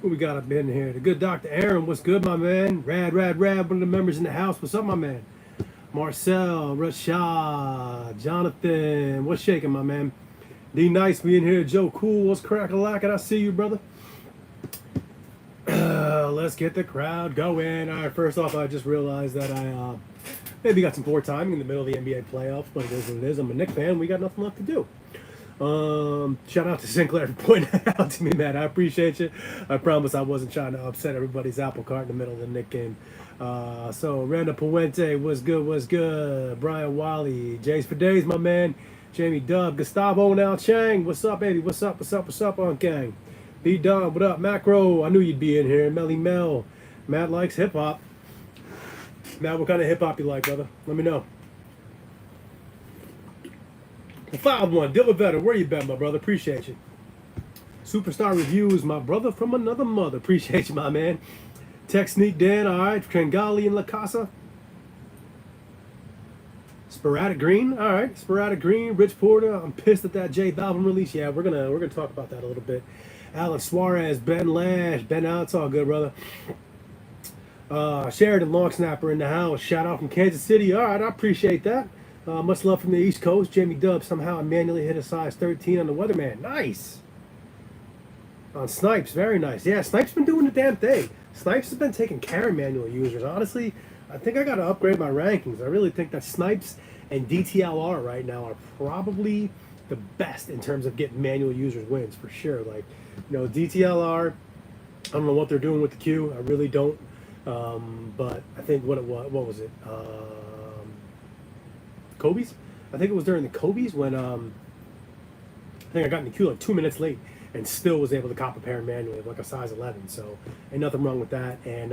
Who we got up in here? The good Dr. Aaron. What's good, my man? Rad. One of the members in the house. What's up, my man? Marcel, Rashad, Jonathan. What's shaking, my man? D Nice being here. Joe Cool. What's crack-a-lackin'? I see you, brother. Let's get the crowd going. All right, first off, I just realized that I maybe got some poor timing in the middle of the NBA playoffs, but it is what it is. I'm a Knicks fan. We got nothing left to do. Shout out to Sinclair for pointing that out to me, man. I appreciate you. I promise I wasn't trying to upset everybody's apple cart in the middle of the Knicks game. So Randa Puente, what's good? Brian Wally, Jace for Days, my man. Jamie Dub, Gustavo Now Chang, what's up, baby? What's up on gang? B Don, what up? Macro, I knew you'd be in here. Melly Mel, Matt likes hip hop. Matt, what kind of hip hop you like, brother? Let me know. Filed one, Dilla Vetter, where you been, my brother? Appreciate you. Superstar Reviews, my brother from another mother. Appreciate you, my man. Tech Sneak Dan, all right. Trangali and La Casa. Sporadic Green, all right. Sporadic Green, Rich Porter. I'm pissed at that J Balvin release. Yeah, we're gonna talk about that a little bit. Alan Suarez, Ben Lash, Ben out. It's all good, brother. Sheridan Long Snapper in the house. Shout out from Kansas City. All right, I appreciate that. Much love from the East Coast. Jamie Dub somehow manually hit a size 13 on the Weatherman. Nice. On Snipes, very nice. Yeah, Snipes been doing the damn thing. Snipes has been taking care of manual users. Honestly, I think I got to upgrade my rankings. I really think that Snipes and DTLR right now are probably the best in terms of getting manual users wins, for sure. Like, you know, DTLR, I don't know what they're doing with the queue. I really don't. But I think what was it? Kobe's? I think it was during the Kobe's when I think I got in the queue like 2 minutes late and still was able to cop a pair manually, like a size 11. So ain't nothing wrong with that. And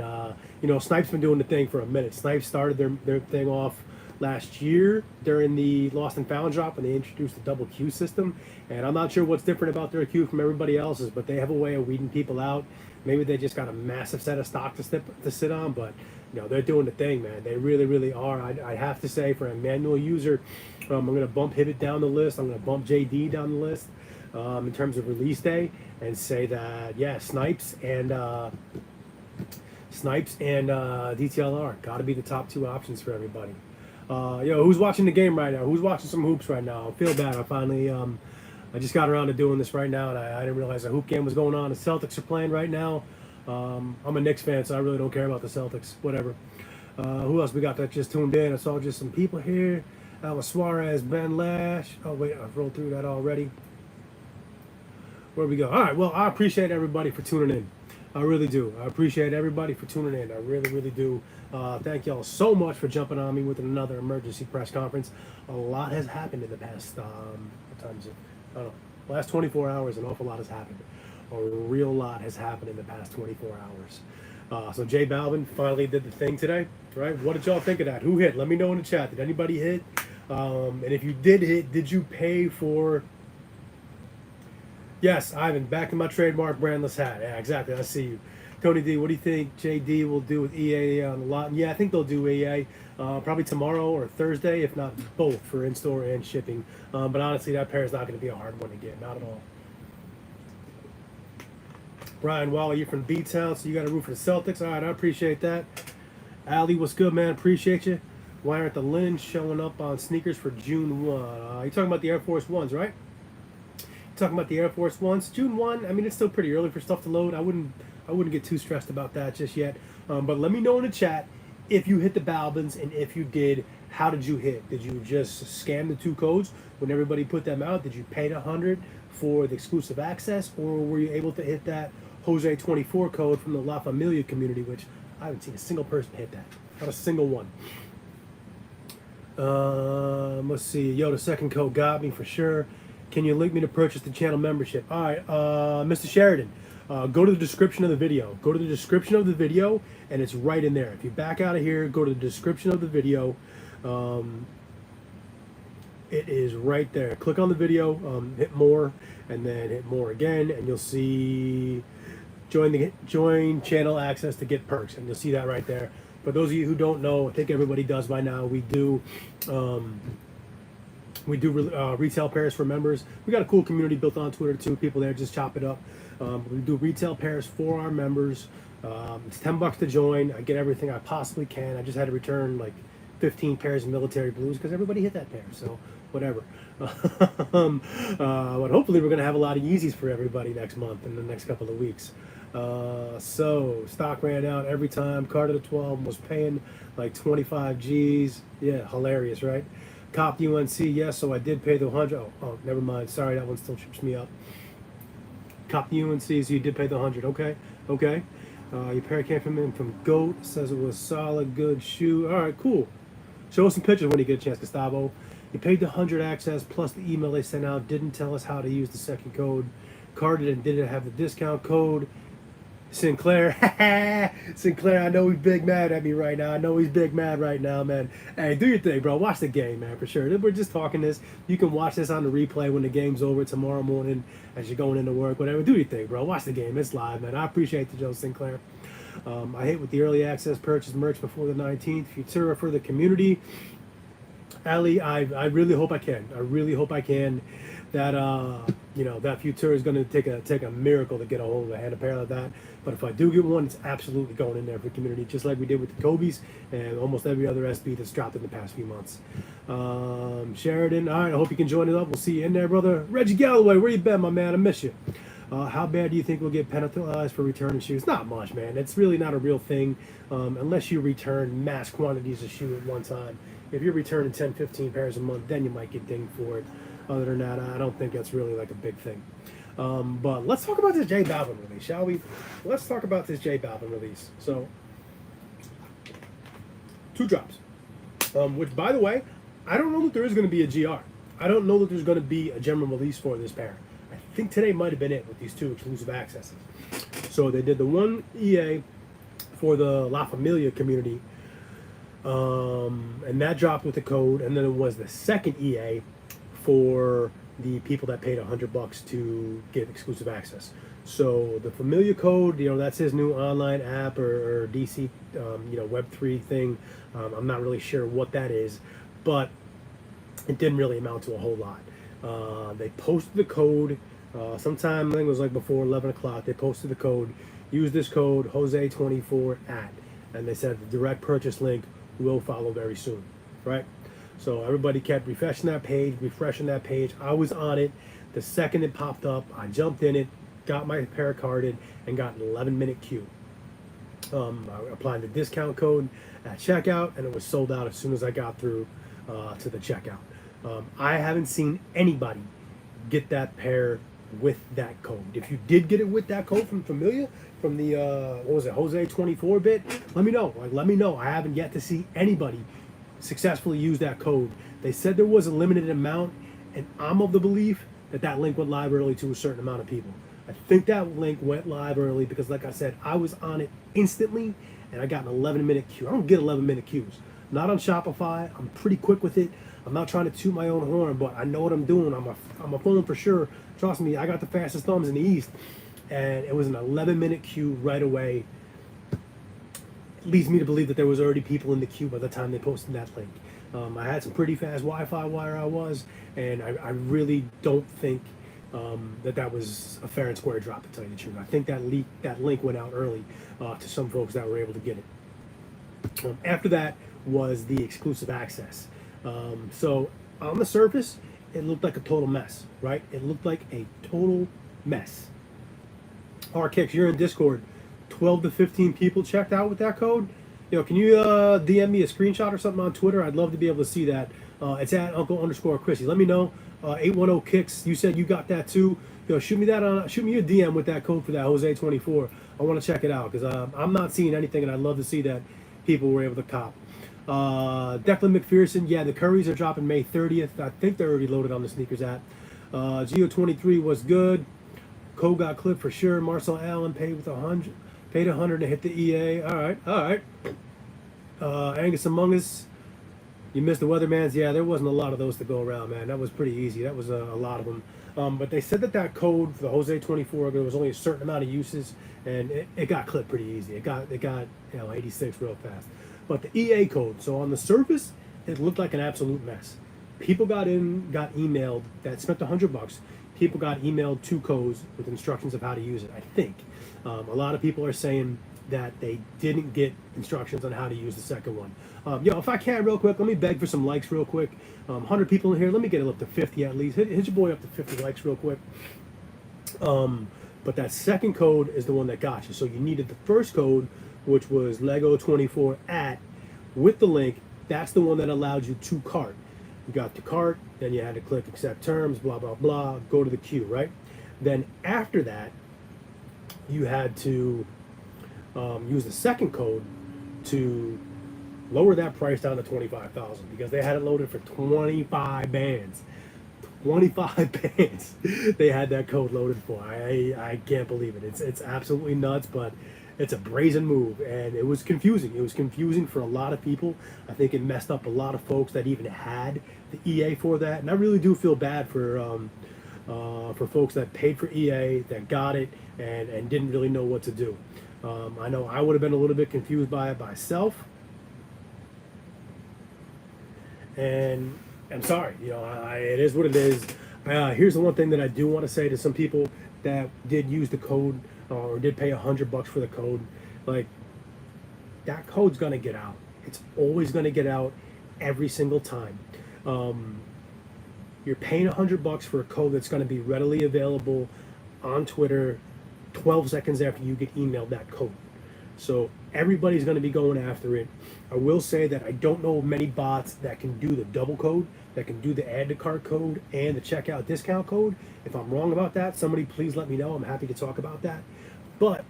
you know, Snipes been doing the thing for a minute. Snipes started their thing off last year during the Lost and Found drop when they introduced the double queue system. And I'm not sure what's different about their queue from everybody else's, but they have a way of weeding people out. Maybe they just got a massive set of stock to sit on, but you know, they're doing the thing, man. They really are. I have to say, for a manual user, I'm going to bump Hibbett down the list. I'm going to bump JD down the list in terms of release day, and say that, yeah, Snipes and DTLR got to be the top two options for everybody. Yo, who's watching the game right now? Who's watching some hoops right now? I feel bad. I finally, I just got around to doing this right now, and I didn't realize a hoop game was going on. The Celtics are playing right now. I'm a Knicks fan, so I really don't care about the Celtics. Whatever. Who else we got that just tuned in? I saw just some people here. Alan Suarez, Ben Lash. Oh, wait, I've rolled through that already. Where we go? All right, well, I appreciate everybody for tuning in. I really do. I appreciate everybody for tuning in. I really do. Thank y'all so much for jumping on me with another emergency press conference. A lot has happened in the past, what time is it? I don't know. Last 24 hours, an awful lot has happened. A real lot has happened in the past 24 hours. So J Balvin finally did the thing today, right? What did y'all think of that? Who hit? Let me know in the chat. Did anybody hit? And if you did hit, did you pay for... Yes, Ivan, back to my trademark brandless hat. Yeah, exactly. I see you. Tony D, what do you think JD will do with EA on the lot? Yeah, I think they'll do EA probably tomorrow or Thursday, if not both, for in-store and shipping. But honestly, that pair is not going to be a hard one to get. Not at all. Brian Waller, you're from B-Town, so you got to root for the Celtics. All right, I appreciate that. Ali, what's good, man? Appreciate you. Why aren't the Lynn showing up on sneakers for June 1? You're talking about the Air Force Ones, right? Talking about the Air Force Ones. June 1, I mean, it's still pretty early for stuff to load. I wouldn't get too stressed about that just yet. But let me know in the chat if you hit the Balvins, and if you did, how did you hit? Did you just scan the two codes when everybody put them out? Did you pay the $100 for the exclusive access, or were you able to hit that Jose 24 code from the La Familia community, which I haven't seen a single person hit that. Not a single one. Let's see. Yo, the second code got me for sure. Can you link me to purchase the channel membership? All right, Mr. Sheridan, go to the description of the video. Go to the description of the video, and it's right in there. If you back out of here, go to the description of the video. It is right there. Click on the video, hit more, and then hit more again, and you'll see join channel access to get perks, and you'll see that right there. For those of you who don't know, I think everybody does by now. We do We do retail pairs for members. We got a cool community built on Twitter too. People there just chop it up. We do retail pairs for our members. It's $10 to join. I get everything I possibly can. I just had to return like 15 pairs of military blues because everybody hit that pair. So whatever. But hopefully we're gonna have a lot of Yeezys for everybody next month in the next couple of weeks. So stock ran out every time. Carter the 12 was paying like 25 G's. Yeah, hilarious, right? Copped UNC, yes, so I did pay the 100. Oh, never mind. Sorry, that one still trips me up. Copped UNC, so you did pay the 100. Okay, okay. Your pair came from Goat. Says it was solid, good shoe. All right, cool. Show us some pictures when you get a chance, Gustavo. You paid the 100 access plus the email they sent out. Didn't tell us how to use the second code. Carded and didn't have the discount code. Sinclair, Sinclair, I know he's big mad at me right now. I know he's big mad right now, man. Hey, do your thing, bro. Watch the game, man, for sure. We're just talking this. You can watch this on the replay when the game's over tomorrow morning as you're going into work, whatever. Do your thing, bro. Watch the game. It's live, man. I appreciate the Joe Sinclair. I hate with the early access purchase merch before the 19th. Futura for the community. Ali, I really hope I can. I really hope I can. That that Futura is going to take a miracle to get a hold of a hand apparel like that. But if I do get one, it's absolutely going in there for the community, just like we did with the Kobe's and almost every other SB that's dropped in the past few months. Sheridan, all right, I hope you can join it up. We'll see you in there, brother. Reggie Galloway, where you been, my man? I miss you. How bad do you think we'll get penalized for returning shoes? Not much, man. It's really not a real thing unless you return mass quantities of shoe at one time. If you're returning 10, 15 pairs a month, then you might get dinged for it. Other than that, I don't think that's really like a big thing. But let's talk about this J Balvin release, shall we? Let's talk about this J Balvin release. So, 2 drops. Which, by the way, I don't know that there is going to be a GR. I don't know that there's going to be a general release for this pair. I think today might have been it with these 2 exclusive accesses. So they did the one EA for the La Familia community, and that dropped with the code, and then it was the second EA for the people that paid $100 to get exclusive access. So the Familia code, that's his new online app or DC, Web3 thing. I'm not really sure what that is, but it didn't really amount to a whole lot. They posted the code sometime, I think it was like before 11 o'clock. They posted the code. Use this code, Jose24 and they said the direct purchase link will follow very soon, right? So everybody kept refreshing that page. I was on it. The second it popped up, I jumped in it, got my pair carded, and got an 11-minute queue. I applied the discount code at checkout, and it was sold out as soon as I got through to the checkout. I haven't seen anybody get that pair with that code. If you did get it with that code from Familia, from the Jose24 bit, let me know. Let me know. I haven't yet to see anybody successfully use that code. They said there was a limited amount, and I'm of the belief that that link went live early to a certain amount of people. I think that link went live early because, like I said, I was on it instantly, and I got an 11-minute queue. I don't get 11-minute queues. Not on Shopify. I'm pretty quick with it. I'm not trying to toot my own horn, but I know what I'm doing. I'm a phone for sure. Trust me, I got the fastest thumbs in the East, and it was an 11-minute queue right away. Leads me to believe that there was already people in the queue by the time they posted that link. I had some pretty fast Wi-Fi where I was, and I really don't think that was a fair and square drop, to tell you the truth. I think that link went out early to some folks that were able to get it. After that was the exclusive access. So on the surface, it looked like a total mess, right? It looked like a total mess. R-Kicks, you're in Discord. 12 to 15 people checked out with that code. Can you DM me a screenshot or something on Twitter? I'd love to be able to see that. It's at Uncle_Chrissy. Let me know. 810 Kicks, you said you got that too. Shoot me a DM with that code for that Jose24. I want to check it out because I'm not seeing anything, and I'd love to see that people were able to cop. Declan McPherson, yeah, the Currys are dropping May 30th. I think they're already loaded on the sneakers app. Geo23 was good. Code got clipped for sure. Marcel Allen paid 100 to hit the EA. All right. Angus Among Us, you missed the Weathermans. Yeah, there wasn't a lot of those to go around, man. That was pretty easy. That was a lot of them. But they said that code for the Jose24, there was only a certain amount of uses, and it got clipped pretty easy. It got 86 real fast. But the EA code, so on the surface, it looked like an absolute mess. People got emailed that spent $100. People got emailed 2 codes with instructions of how to use it. I think a lot of people are saying that they didn't get instructions on how to use the second one. If I can, real quick, let me beg for some likes, real quick. 100 people in here. Let me get it up to 50 at least. Hit your boy up to 50 likes, real quick. But that second code is the one that got you. So you needed the first code, which was Lego24 at, with the link. That's the one that allowed you to cart. You got the cart, then you had to click accept terms, blah, blah, blah, go to the queue, right? Then after that, you had to use the second code to lower that price down to 25,000 because they had it loaded for 25 bands. 25 bands they had that code loaded for. I can't believe it. It's absolutely nuts, but it's a brazen move, and it was confusing. It was confusing for a lot of people. I think it messed up a lot of folks that even had the EA for that, and I really do feel bad for folks that paid for EA, that got it, and didn't really know what to do. I know I would have been a little bit confused by it myself, and I'm sorry. It is what it is. Here's the one thing that I do want to say to some people that did use the code or did pay $100 for the code. Like, that code's gonna get out. It's always gonna get out every single time. You're paying $100 for a code that's gonna be readily available on Twitter 12 seconds after you get emailed that code. So everybody's going to be going after it. I will say that I don't know many bots that can do the double code, that can do the add to cart code and the checkout discount code. If I'm wrong about that, somebody please let me know. I'm happy to talk about that. But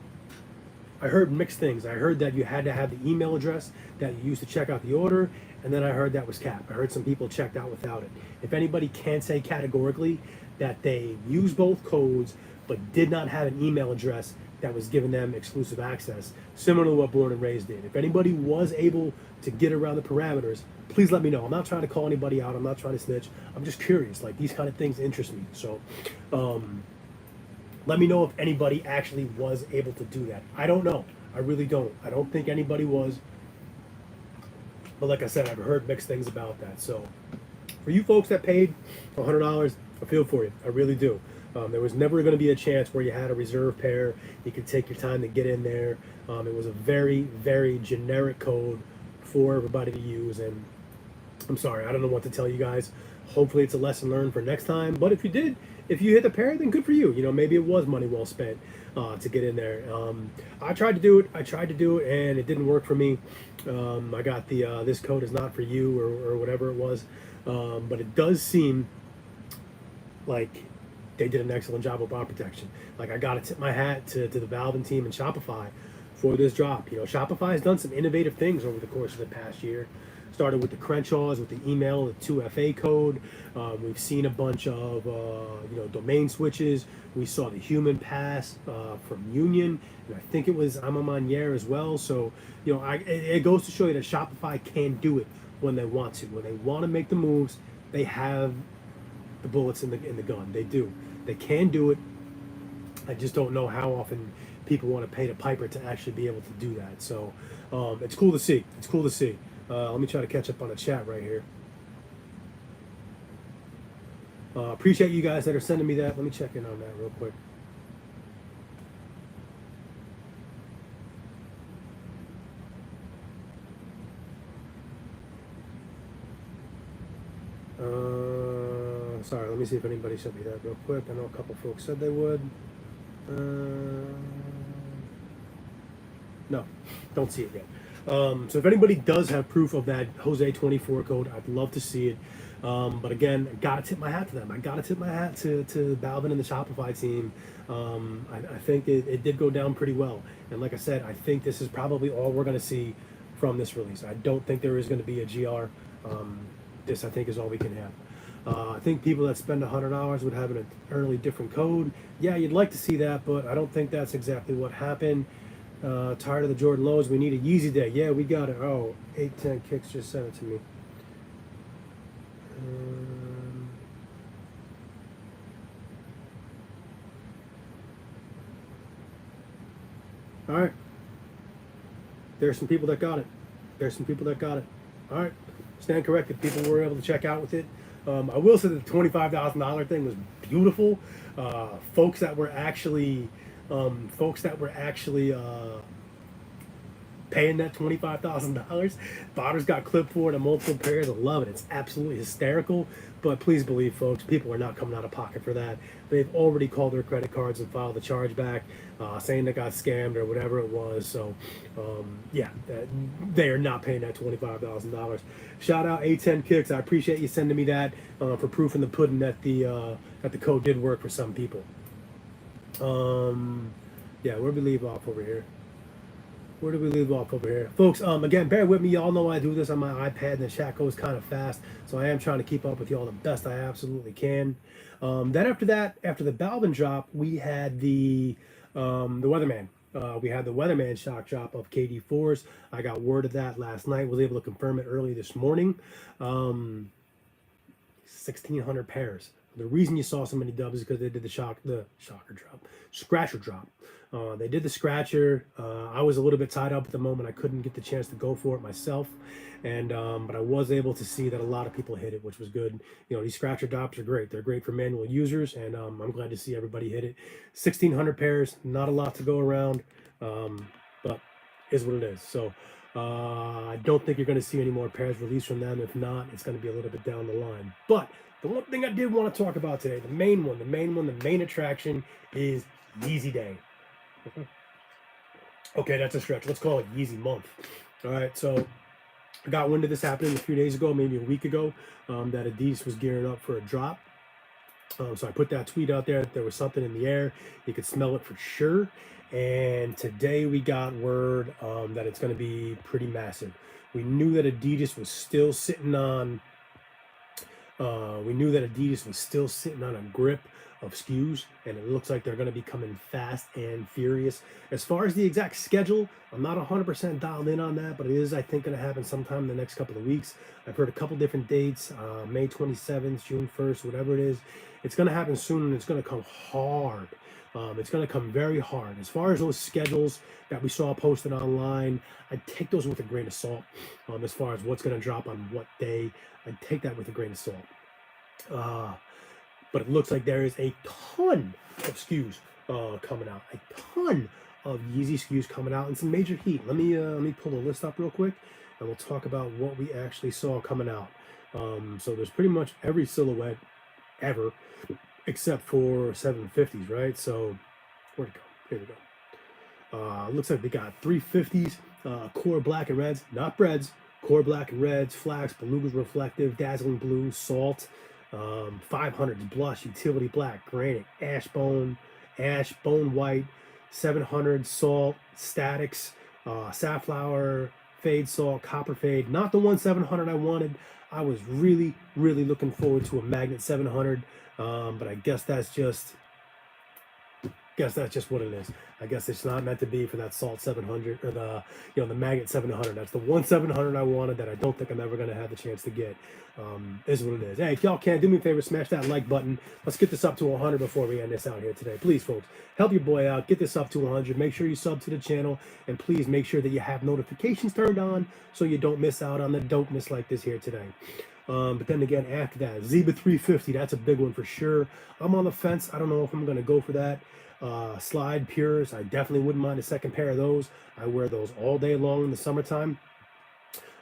I heard mixed things. I heard that you had to have the email address that you used to check out the order, and then I heard that was capped. I heard some people checked out without it. If anybody can say categorically that they used both codes but did not have an email address that was giving them exclusive access, similar to what Born and Raised did. If anybody was able to get around the parameters, please let me know. I'm not trying to call anybody out. I'm not trying to snitch. I'm just curious. Like, these kind of things interest me. So let me know if anybody actually was able to do that. I don't know. I really don't. I don't think anybody was. But like I said, I've heard mixed things about that. So for you folks that paid $100, I feel for you. I really do. There was never going to be a chance where you had a reserve pair. You could take your time to get in there. It was a very, very generic code for everybody to use. And I'm sorry, I don't know what to tell you guys. Hopefully it's a lesson learned for next time. But if you did, if you hit the pair, then good for you. Maybe it was money well spent to get in there. I tried to do it. And it didn't work for me. I got the this code is not for you or whatever it was. But it does seem like they did an excellent job of bot protection. Like, I gotta tip my hat to the Balvin team and Shopify for this drop. Shopify has done some innovative things over the course of the past year. Started with the Crenshaws, with the email, the 2FA code. We've seen a bunch of domain switches. We saw the human pass from Union, and I think it was Amamanier as well. So it goes to show you that Shopify can do it when they want to. When they want to make the moves, they have the bullets in the gun. They do. They can do it. I just don't know how often people want to pay the piper to actually be able to do that. So it's cool to see. It's cool to see. Let me try to catch up on the chat right here. Appreciate you guys that are sending me that. Let me check in on that real quick. Sorry, let me see if anybody sent me that real quick. I know a couple folks said they would. No, don't see it yet. So if anybody does have proof of that Jose24 code, I'd love to see it. But again, I gotta tip my hat to them. I gotta tip my hat to Balvin and the Shopify team. I think it did go down pretty well. And like I said, I think this is probably all we're gonna see from this release. I don't think there is gonna be a GR. This, I think, is all we can have. I think people that spend $100 would have an entirely different code. Yeah, you'd like to see that, but I don't think that's exactly what happened. Tired of the Jordan lows. We need a Yeezy day. Yeah, we got it. Oh, 810 Kicks just sent it to me. All right. There's some people that got it. All right. Stand corrected. People were able to check out with it. I will say that the $25,000 thing was beautiful. Folks that were actually, paying that $25,000. Botters got clipped for it in multiple pairs. I love it. It's absolutely hysterical. But please believe, folks, people are not coming out of pocket for that. They've already called their credit cards and filed the charge back, saying they got scammed or whatever it was. So, yeah, they are not paying that $25,000. Shout out A10 Kicks. I appreciate you sending me that for proof in the pudding that the code did work for some people. Yeah, where do we leave off over here? Where do we leave off over here? Folks, again, bear with me. Y'all know I do this on my iPad and the chat goes kind of fast. So I am trying to keep up with y'all the best I absolutely can. Then after that, after the Balvin drop, we had the Weatherman. We had the Weatherman shock drop of KD4s. I got word of that last night. Was able to confirm it early this morning. 1,600 pairs. The reason you saw so many dubs is because they did the scratcher drop. They did the scratcher. I was a little bit tied up at the moment. I couldn't get the chance to go for it myself, and but I was able to see that a lot of people hit it, which was good. You know, these scratcher drops are great. They're great for manual users, and I'm glad to see everybody hit it. 1,600 pairs, not a lot to go around, but is what it is. So I don't think you're going to see any more pairs released from them. If not, it's going to be a little bit down the line. But the one thing I did want to talk about today, the main attraction is Yeezy Day. Okay, that's a stretch. Let's call it Yeezy Month. All right, so I got wind of this happening a few days ago, maybe a week ago, that Adidas was gearing up for a drop. So I put that tweet out there that there was something in the air. You could smell it for sure. And today we got word that it's going to be pretty massive. We knew that Adidas was still sitting on. A grip of SKUs, and it looks like they're going to be coming fast and furious. As far as the exact schedule, I'm not 100% dialed in on that, but it is, I think, going to happen sometime in the next couple of weeks. I've heard a couple different dates, May 27th, June 1st, whatever it is. It's going to happen soon, and it's going to come hard. It's going to come very hard. As far as those schedules that we saw posted online, I take those with a grain of salt. As far as what's going to drop on what day, I take that with a grain of salt. But it looks like there is a ton of SKUs coming out. A ton of Yeezy SKUs coming out and some major heat. Let me pull the list up real quick, and we'll talk about what we actually saw coming out. So there's pretty much every silhouette ever, except for 750s, right? So where'd it go? Here we go. Looks like they got 350s, core black and reds, not breads, core black and reds, flax, belugas reflective, dazzling blue, salt, 500s, blush, utility black, granite, ash bone white, 700 salt, statics, safflower, fade salt, copper fade. Not the one 700 I wanted. I was really looking forward to a magnet 700, but I guess that's just what it is. I guess it's not meant to be for that salt 700 or the magnet 700. That's the one 700 I wanted that I don't think I'm ever going to have the chance to get. Is what it is. Hey, if y'all can, do me a favor, smash that like button. Let's get this up to 100 before we end this out here today. Please, folks, help your boy out. Get this up to 100. Make sure you sub to the channel, and please make sure that you have notifications turned on so you don't miss out on the dopeness like this here today. But then again, after that, Zebra 350, that's a big one for sure. I'm on the fence. I don't know if I'm going to go for that. Slide Pures, I definitely wouldn't mind a second pair of those. I wear those all day long in the summertime.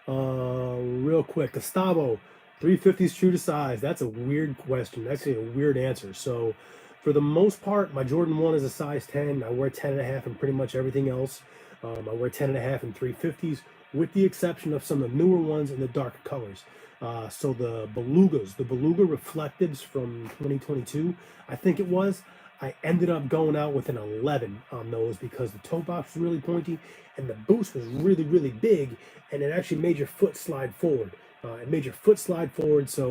Real quick, Gustavo, 350s true to size. That's a weird question. That's actually a weird answer. So for the most part, my Jordan 1 is a size 10. I wear 10.5 in pretty much everything else. I wear 10.5 in 350s, with the exception of some of the newer ones in the darker colors. So the Belugas, the Beluga Reflectives from 2022, I think it was. I ended up going out with an 11 on those because the toe box was really pointy and the boost was really big, and it actually made your foot slide forward. So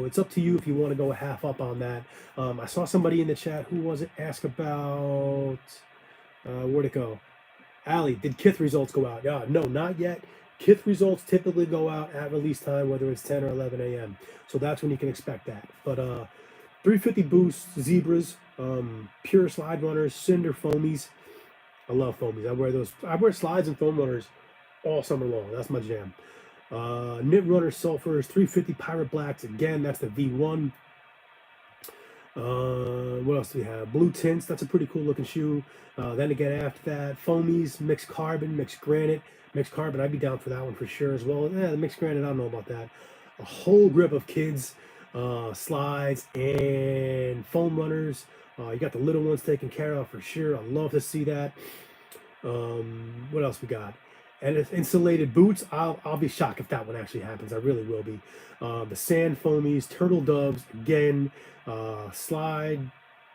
it's up to you if you want to go a half up on that. I saw somebody in the chat, who was it, ask about, where'd it go? Ali, did Kith results go out? Yeah, no, not yet. Kith results typically go out at release time, whether it's 10 or 11 a.m. So that's when you can expect that. But 350 boosts, Zebras, pure slide runners, cinder foamies. I love foamies. I wear those. I wear slides and foam runners all summer long. That's my jam. Knit Runner Sulfurs, 350 Pirate Blacks. Again, that's the V1. What else do we have? Blue Tints. That's a pretty cool looking shoe. Then again, after that, Foamies, Mixed Carbon, Mixed Granite. Mixed Carbon, I'd be down for that one for sure as well. Yeah, the Mixed Granite, I don't know about that. A whole grip of kids, slides, and foam runners. You got the little ones taken care of for sure. I love to see that. What else we got? And it's insulated boots. I'll be shocked if that one actually happens. I really will be. The Sand Foamies, Turtle Doves, again, slide,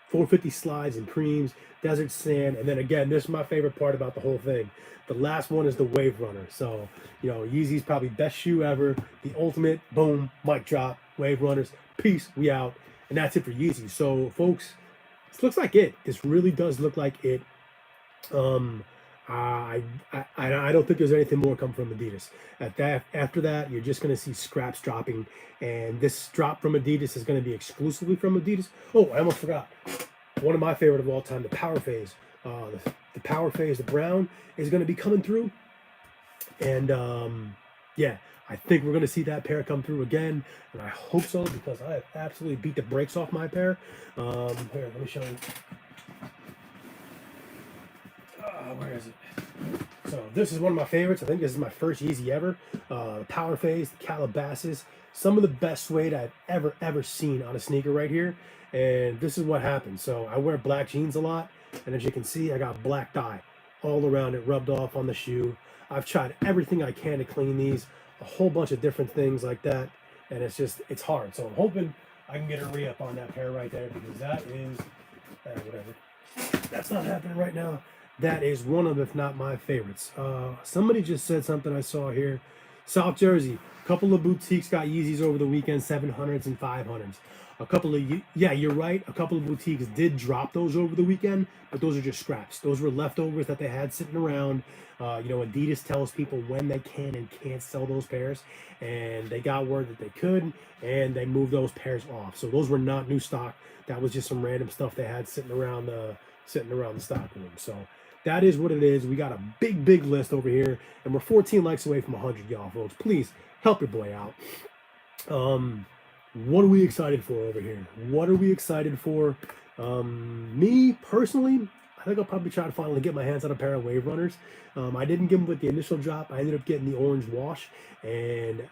450 slides and creams, desert sand, and then again, this is my favorite part about the whole thing. The last one is the Wave Runner. So, you know, Yeezy's probably best shoe ever. The ultimate, boom, mic drop, Wave Runners, peace, we out. And that's it for Yeezy. So, folks, this looks like it. This really does look like it. I don't think there's anything more coming from Adidas. After that, you're just going to see scraps dropping, and this drop from Adidas is going to be exclusively from Adidas. Oh, I almost forgot. One of my favorite of all time, the Power Phase. The Power Phase, the brown, is going to be coming through, and yeah, I think we're going to see that pair come through again, and I hope so because I have absolutely beat the brakes off my pair. Here, let me show you. Where is it? So this is one of my favorites. I think this is my first Yeezy ever. The Power Phase, the Calabasas. Some of the best suede I've ever seen on a sneaker right here. And this is what happens. So I wear black jeans a lot. And as you can see, I got black dye all around it, rubbed off on the shoe. I've tried everything I can to clean these. A whole bunch of different things like that. And it's hard. So I'm hoping I can get a re-up on that pair right there. Because that is, whatever. That's not happening right now. That is one of, if not my favorites. Somebody just said something I saw here. South Jersey, a couple of boutiques got Yeezys over the weekend, 700s and 500s. A couple of, yeah, you're right. A couple of boutiques did drop those over the weekend, but those are just scraps. Those were leftovers that they had sitting around. You know, Adidas tells people when they can and can't sell those pairs, and they got word that they could, and they moved those pairs off. So those were not new stock. That was just some random stuff they had sitting around the stock room. So that is what it is. We got a big list over here, and we're 14 likes away from 100, y'all, folks. Please help your boy out. What are we excited for over here? What are we excited for? Me personally, I think I'll probably try to finally get my hands on a pair of Wave Runners. I didn't get them with the initial drop. I ended up getting the orange wash, and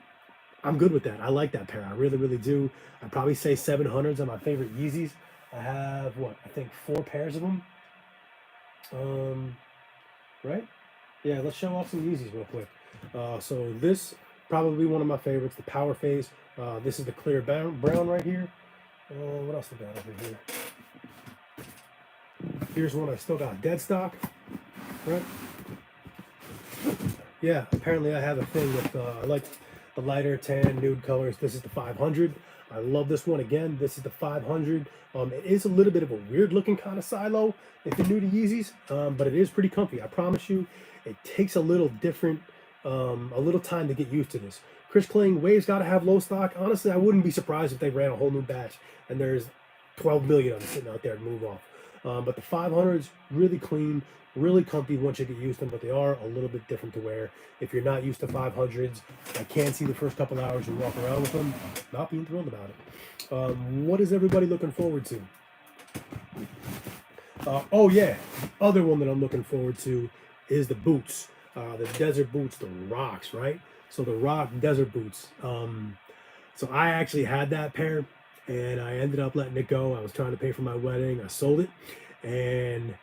I'm good with that. I like that pair. I really do. I'd probably say 700s are my favorite Yeezys. I have, I think 4 pairs of them. Right? Yeah, let's show off some Yeezys real quick. So this, probably one of my favorites, the Power Phase. This is the clear brown right here. What else we got over here? Here's one I still got dead stock, right? Yeah, apparently I have a thing with, I like the lighter tan nude colors. This is the 500. I love this one. Again, this is the 500. It is a little bit of a weird looking kind of silo if you're new to Yeezys, but it is pretty comfy. I promise you, it takes a little different, a little time to get used to this. Chris Kling, Wave's got to have low stock. Honestly, I wouldn't be surprised if they ran a whole new batch and there's 12 million of them sitting out there to move off. But the 500s, really clean, really comfy once you get used to them, but they are a little bit different to wear. If you're not used to 500s, I can see the first couple hours you walk around with them, not being thrilled about it. What is everybody looking forward to? Oh yeah, the other one that I'm looking forward to is the boots. The desert boots, the rocks, right? So the rock desert boots. So I actually had that pair, and I ended up letting it go. I was trying to pay for my wedding. I sold it, and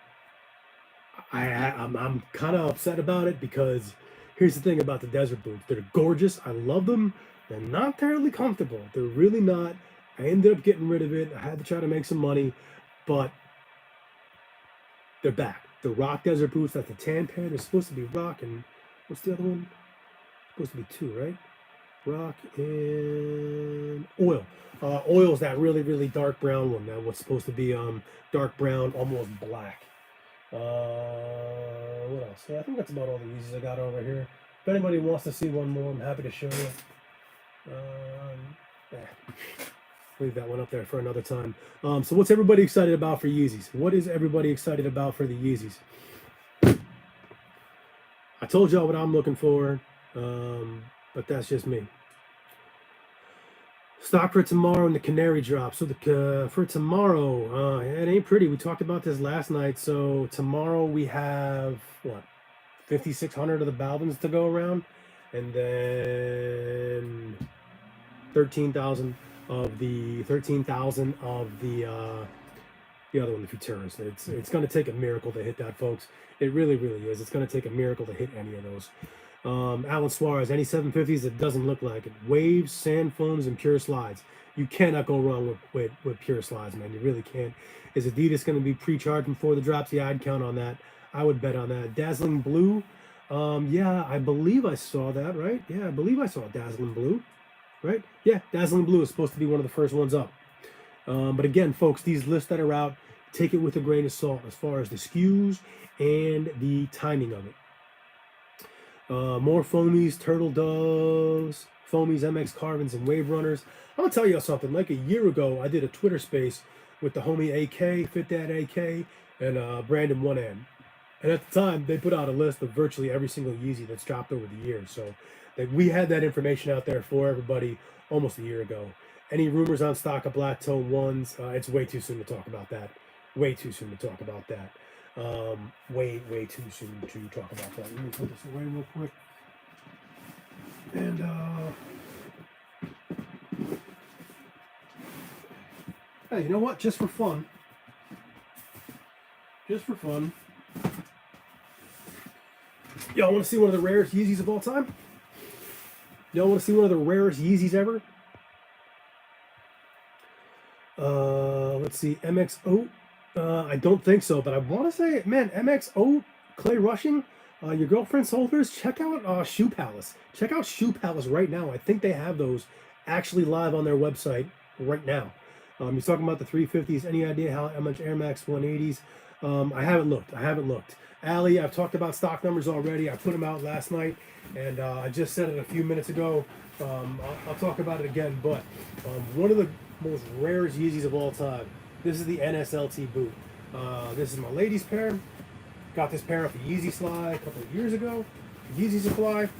I'm kind of upset about it because here's the thing about the desert boots. They're gorgeous. I love them. They're not terribly comfortable. They're really not. I ended up getting rid of it. I had to try to make some money, but they're back. The rock desert boots, that's the tan pair. They're supposed to be rock, and what's the other one? Supposed to be 2, right? Rock and oil. Oil is that really dark brown one. That was supposed to be dark brown, almost black. What else? Yeah, I think that's about all the Yeezys I got over here. If anybody wants to see one more, I'm happy to show you. Yeah. Leave that one up there for another time. So what's everybody excited about for Yeezys? What is everybody excited about for the Yeezys? I told y'all what I'm looking for. but that's just me. Stock for tomorrow and the Canary drop. So for tomorrow, it ain't pretty. We talked about this last night. So tomorrow we have what, 5,600 of the Balvins to go around, and then 13,000 of the other one, the Futuras. It's going to take a miracle to hit that, folks. It really, really is. It's going to take a miracle to hit any of those. Alan Suarez, any 750s that doesn't look like it. Waves, sand foams, and pure slides. You cannot go wrong with pure slides, man. You really can't. Is Adidas going to be pre-charged before the drops? Yeah, I'd count on that. I would bet on that. Dazzling Blue. Yeah, I believe I saw that, right? Yeah, I believe I saw Dazzling Blue, right? Yeah, Dazzling Blue is supposed to be one of the first ones up. But again, folks, these lists that are out, take it with a grain of salt as far as the SKUs and the timing of it. More foamies, turtle doves, foamies, MX Carbons, and wave runners. I'm gonna tell you something. Like a year ago, I did a Twitter space with the homie AK, Fit Dad AK, and Brandon One End. And at the time, they put out a list of virtually every single Yeezy that's dropped over the years. So we had that information out there for everybody almost a year ago. Any rumors on stock of black toe ones? It's way too soon to talk about that. Way too soon to talk about that. Way too soon to talk about that. Let me put this away real quick. And hey, you know what? Just for fun. Y'all want to see one of the rarest Yeezys of all time? Y'all want to see one of the rarest Yeezys ever? Let's see, MX Oat. I don't think so, but I want to say, man, MX Oat, Clay Rushing, your girlfriend's holders. Check out Shoe Palace. Check out Shoe Palace right now. I think they have those actually live on their website right now. You're talking about the 350s. Any idea how much Air Max 180s? I haven't looked. Ali, I've talked about stock numbers already. I put them out last night, and I just said it a few minutes ago. I'll talk about it again, but one of the most rarest Yeezys of all time. This is the NSLT boot. This is my ladies pair. Got this pair off the Yeezy Fly a couple of years ago. Yeezy Supply.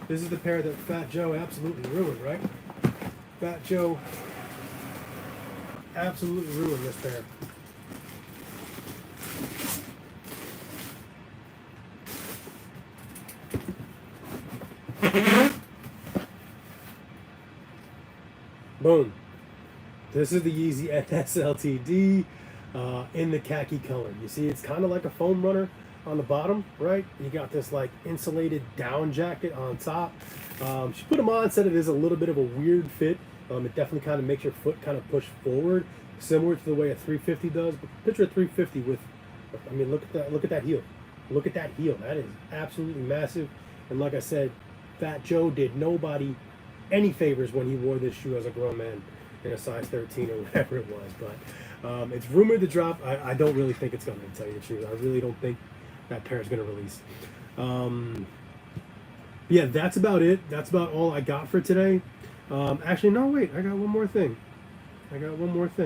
This is the pair that Fat Joe absolutely ruined, right? Fat Joe absolutely ruined this pair. Boom. This is the Yeezy NSLTD in the khaki color. You see, it's kind of like a foam runner on the bottom, right? You got this like insulated down jacket on top. She put them on, said it is a little bit of a weird fit. It definitely kind of makes your foot kind of push forward, similar to the way a 350 does. But picture a 350 with, I mean, look at that heel. Look at that heel. That is absolutely massive. And like I said, Fat Joe did nobody any favors when he wore this shoe as a grown man in a size 13 or whatever it was. But it's rumored to drop. I don't really think it's going to, tell you the truth. I really don't think that pair is going to release. Yeah, that's about it. That's about all I got for today. Actually, no, wait. I got one more thing.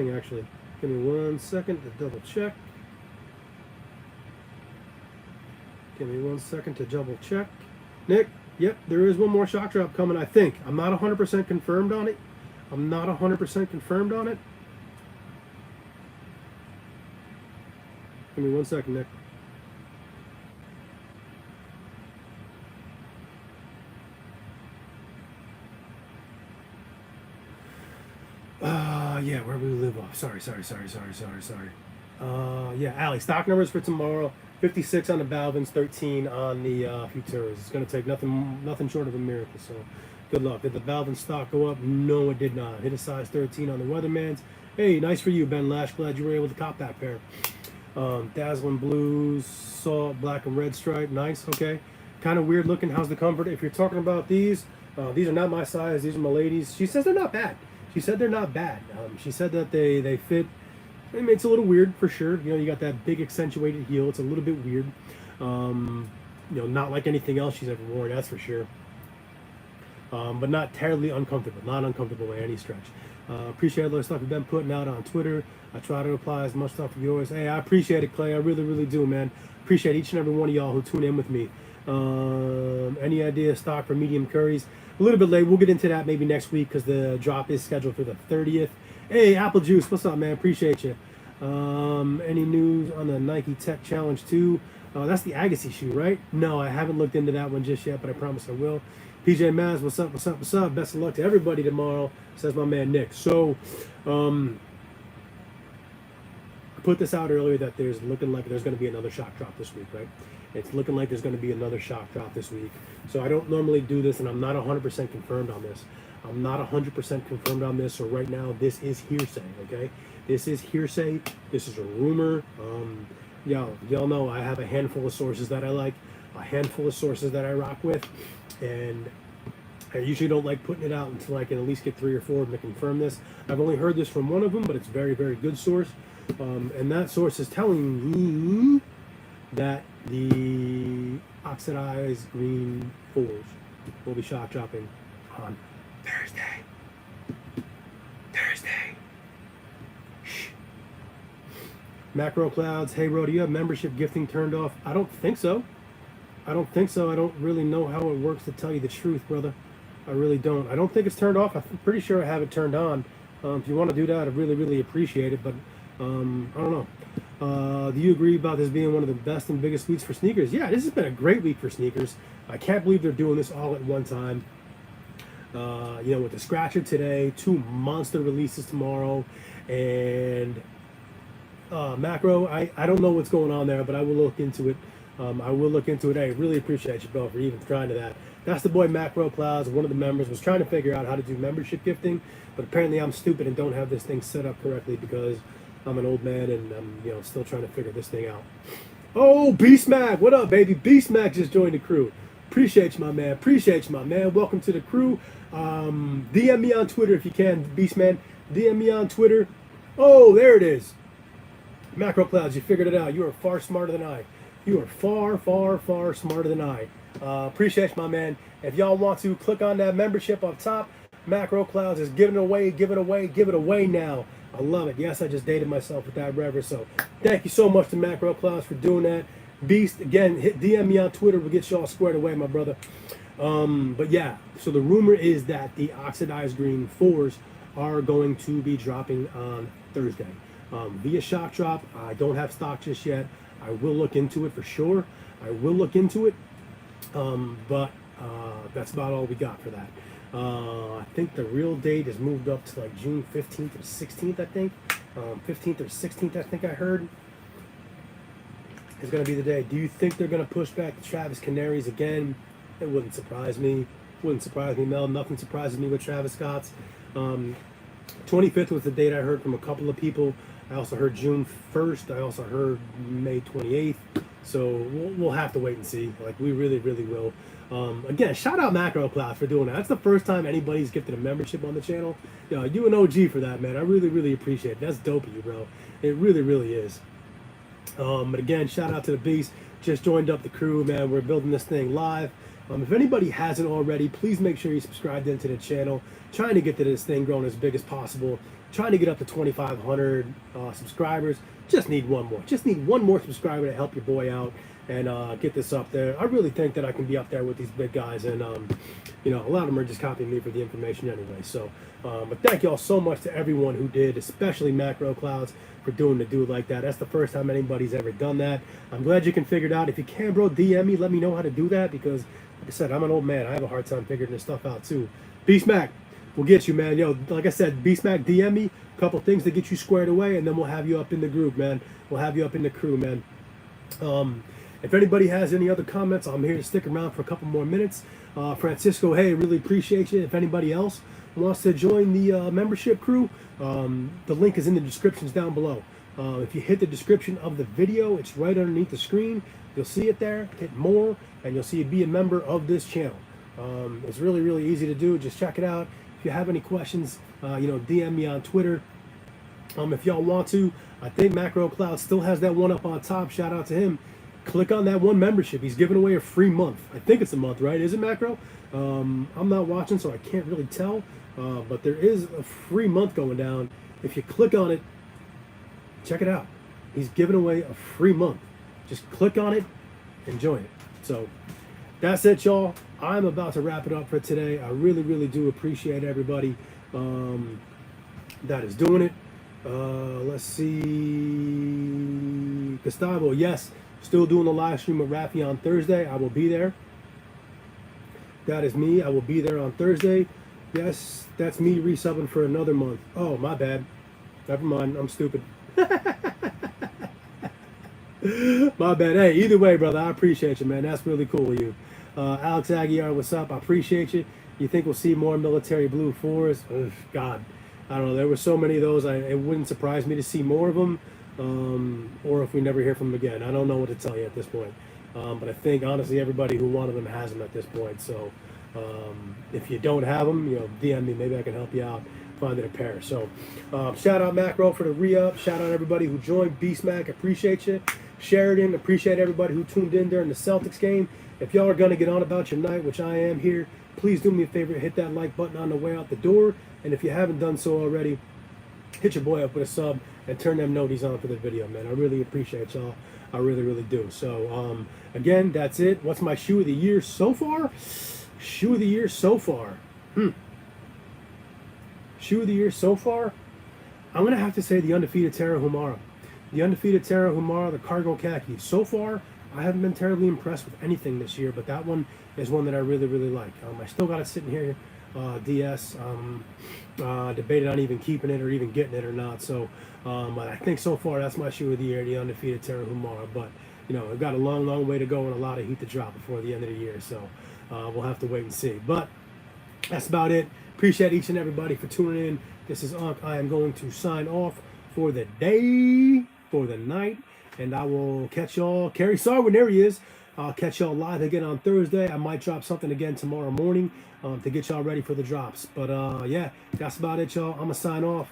Actually. Give me 1 second to double check. Nick, yep, there is one more shock drop coming, I think. I'm not 100% confirmed on it. Give me 1 second, Nick. Yeah, where we live off. Sorry. Yeah, Ali, stock numbers for tomorrow. 56 on the Balvins, 13 on the Futuras. It's going to take nothing short of a miracle, so good luck. Did the Balvin stock go up? No, it did not. Hit a size 13 on the Weathermans. Hey, nice for you, Ben Lash. Glad you were able to cop that pair. Dazzling Blues, Salt, Black and Red Stripe. Nice, okay. Kind of weird looking. How's the comfort? If you're talking about these are not my size. These are my ladies. She says they're not bad. She said that they fit. I mean, it's a little weird for sure. You know, you got that big accentuated heel. It's a little bit weird. You know, not like anything else she's ever worn, that's for sure. But not terribly uncomfortable. Not uncomfortable by any stretch. Appreciate all the stuff you've been putting out on Twitter. I try to reply as much stuff as yours. Hey, I appreciate it, Clay. I really, really do, man. Appreciate each and every one of y'all who tune in with me. Any idea stock for medium curries? A little bit late. We'll get into that maybe next week because the drop is scheduled for the 30th. Hey, Apple Juice, what's up, man? Appreciate you. Any news on the Nike Tech Challenge 2? That's the Agassi shoe, right? No, I haven't looked into that one just yet, but I promise I will. PJ Maz, what's up, what's up, what's up? Best of luck to everybody tomorrow, says my man Nick. So, I put this out earlier that there's looking like there's going to be another shock drop this week, right? It's looking like there's going to be another shock drop this week. So I don't normally do this, and I'm not 100% confirmed on this. I'm not 100% confirmed on this, so right now this is hearsay, okay? This is hearsay. This is a rumor. Y'all know I have a handful of sources that I like, a handful of sources that I rock with, and I usually don't like putting it out until I can at least get 3 or 4 of them to confirm this. I've only heard this from one of them, but it's very, very good source. And that source is telling me that the oxidized green 4s will be shock dropping on Thursday. Shh. Macro Clouds, hey Ro, do you have membership gifting turned off? I don't think so. I don't really know how it works, to tell you the truth, brother. I really don't. I don't think it's turned off. I'm pretty sure I have it turned on. If you want to do that, I'd really, really appreciate it. But I don't know. Do you agree about this being one of the best and biggest weeks for sneakers? Yeah, this has been a great week for sneakers. I can't believe they're doing this all at one time. With the Scratcher today, 2 monster releases tomorrow, and Macro, I don't know what's going on there, but I will look into it. Hey, really appreciate you, bro, for even trying to that. That's the boy Macro Clouds, one of the members, was trying to figure out how to do membership gifting, but apparently I'm stupid and don't have this thing set up correctly because I'm an old man and I'm still trying to figure this thing out. Oh, Beast Mag, what up, baby? Beast Mag just joined the crew. Appreciate you, my man. Welcome to the crew. DM me on Twitter if you can, Beastman. DM me on Twitter. Oh, there it is. Macro Clouds, you figured it out. You are far smarter than I. You are far, far, far smarter than I. Appreciate you, my man. If y'all want to, click on that membership up top. Macro Clouds is giving it away now. I love it. Yes, I just dated myself with that reverence. So thank you so much to Macro Clouds for doing that. Beast, again, hit DM me on Twitter. We'll get y'all squared away, my brother. But yeah, so the rumor is that the oxidized green 4s are going to be dropping on Thursday. Via shock drop. I don't have stock just yet. I will look into it for sure. But that's about all we got for that. I think the real date is moved up to like June 15th or 16th, I think. 15th or 16th, I think I heard. Is going to be the day. Do you think they're going to push back the Travis Canaries again? It wouldn't surprise me. Mel. Nothing surprises me with Travis Scott's. 25th was the date I heard from a couple of people. I also heard June 1st. I also heard May 28th. So we'll have to wait and see. Like, we really, really will. Again, shout out Macro Cloud for doing that. That's the first time anybody's gifted a membership on the channel. You an OG for that, man. I really, really appreciate it. That's dope of you, bro. It really, really is. But again, shout out to the Beast. Just joined up the crew, man. We're building this thing live. If anybody hasn't already, please make sure you subscribe into the channel. Trying to get to this thing growing as big as possible. Trying to get up to 2,500 subscribers. Just need one more. Just need one more subscriber to help your boy out and get this up there. I really think that I can be up there with these big guys, and a lot of them are just copying me for the information anyway. So, but thank y'all so much to everyone who did, especially Macro Clouds, for doing the dude like that. That's the first time anybody's ever done that. I'm glad you can figure it out. If you can, bro, DM me. Let me know how to do that because, like I said, I'm an old man. I have a hard time figuring this stuff out too. Beast Mac, we'll get you, man. Yo, like I said, Beast Mac, DM me. A couple things to get you squared away, and then we'll have you up in the group, man. We'll have you up in the crew, man. If anybody has any other comments, I'm here to stick around for a couple more minutes. Francisco, hey, really appreciate you. If anybody else wants to join the membership crew, the link is in the descriptions down below. If you hit the description of the video, it's right underneath the screen. You'll see it there. Hit more, and you'll see it be a member of this channel. It's really, really easy to do. Just check it out. If you have any questions, DM me on Twitter. If y'all want to, I think Macro Cloud still has that one up on top. Shout out to him. Click on that one membership. He's giving away a free month. I think it's a month, right? Is it, Macro? I'm not watching, so I can't really tell. But there is a free month going down. If you click on it, check it out. He's giving away a free month. Just click on it and join it. So that's it, y'all. I'm about to wrap it up for today. I really, really do appreciate everybody that is doing it. Let's see. Gustavo, yes, still doing the live stream with Rafi on Thursday. I will be there. That is me. I will be there on Thursday. Yes, that's me resubbing for another month. Oh, my bad. Never mind. I'm stupid. My bad. Hey, either way, brother, I appreciate you, man. That's really cool of you. Alex Aguiar, what's up? I appreciate you. You think we'll see more military blue 4s? Ugh, God, I don't know. There were so many of those. It wouldn't surprise me to see more of them, or if we never hear from them again. I don't know what to tell you at this point. But I think, honestly, everybody who wanted them has them at this point. So if you don't have them, DM me. Maybe I can help you out finding a pair. So shout out Macro for the re-up. Shout out everybody who joined. Beast Mac, appreciate you. Sheridan, appreciate everybody who tuned in during the Celtics game. If y'all are going to get on about your night, which I am here, please do me a favor, hit that like button on the way out the door. And if you haven't done so already, hit your boy up with a sub and turn them noties on for the video, man. I really appreciate y'all. I really, really do. So, again, that's it. What's my shoe of the year so far? Shoe of the year so far. Shoe of the year so far? I'm going to have to say the undefeated Terra Humara. The undefeated Terra Humara, the cargo khaki. So far, I haven't been terribly impressed with anything this year, but that one is one that I really, really like. I still got it sitting here, DS. Debated on even keeping it or even getting it or not. So I think so far that's my shoe of the year, the undefeated Terra Humara. But, I've got a long, long way to go and a lot of heat to drop before the end of the year. So we'll have to wait and see. But that's about it. Appreciate each and everybody for tuning in. This is Unc. I am going to sign off for the day, for the night, and I will catch y'all. Kerry Sarwin, there he is. I'll catch y'all live again on Thursday. I might drop something again tomorrow morning to get y'all ready for the drops. But yeah, that's about it, y'all. I'm going to sign off.